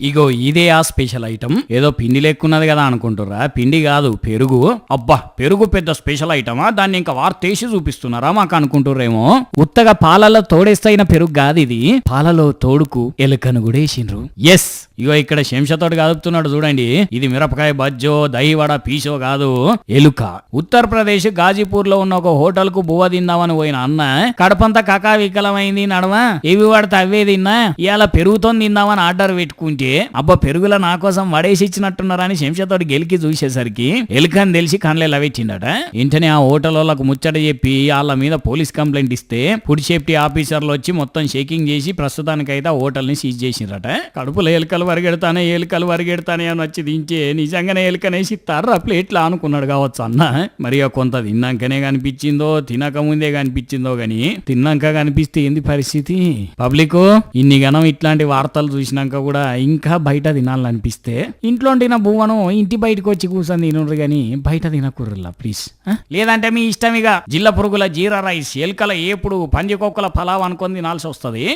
ఇగో ఇదే ఆ special item. ఏదో పిండి లెక్కున్నది కదా అనుకుంటుర్రా, పిండి కాదు పెరుగు. అబ్బా పెరుగు పెద్ద స్పెషల్ ఐటమా, దాన్ని ఇంకా వార్తేసి చూపిస్తున్నారా మాకు అనుకుంటుర్రేమో. ఉత్తగా పాలలో తోడేస్తైన పెరుగు కాదు ఇది, పాలలో తోడుకు ఎలుకను కూడా వేసిండ్రు. ఎస్, ఇగో ఇక్కడ శంషతోటి కదుపుతున్నాడు చూడండి. ఇది మిరపకాయ బజ్జో దహివడ పీసో కాదు, ఎలుక. ఉత్తరప్రదేశ్ గాజీపూర్ లో ఉన్న ఒక హోటల్ కు బువ్వ తిందామని పోయిన అన్న కడపంతా కకా వికలమైంది నడవ, ఏవి వాడితే అవే తిన్నా, ఇవాళ పెరుగుతో తిందామని ఆర్డర్ పెట్టుకుంటే అబ్బా పెరుగుల నా కోసం వడేసి ఇచ్చినట్టున్నారని శంషతోటి గెలికి చూసేసరికి ఎలుకని తెలిసి కన్లే లవెచ్చిండట. వెంటనే ఆ హోటల్ వాళ్ళకు ముచ్చట చెప్పి వాళ్ళ మీద పోలీస్ కంప్లైంట్ ఇస్తే ఫుడ్ సేఫ్టీ ఆఫీసర్లు వచ్చి మొత్తం చెకింగ్ చేసి ప్రస్తుతానికైతే ఆ హోటల్ ని సీజ్ చేసిండ్రట. కడుపులో ఎలుకలు వరిగెడతానే అని వచ్చి దించే నిజంగానే ఎలుకనేసి తర్ర ప్లేట్లా అనుకున్నాడు కావచ్చు అన్న. మరి కొంత తిన్నాకనే కనిపించిందో తినక ముందే కనిపించిందో గాని తిన్నాక కనిపిస్తే ఏంది పరిస్థితి. పబ్లిక్ ఇన్ని గనం ఇట్లాంటి వార్తలు చూసినాక కూడా ఇంకా బయట తినాలనిపిస్తే ఇంట్లో వండిన బువ్వను ఇంటి బయటకు వచ్చి కూర్చొని తినరు గాని బయట తినకుర్రలా ప్లీజ్. లేదంటే మీ ఇష్టం. ఇక జిల్ల పురుగుల జీరా రైస్, ఎలుకల ఏపుడు, పందికొక్కల పలావ్ అనుకొని తినాల్సి వస్తుంది.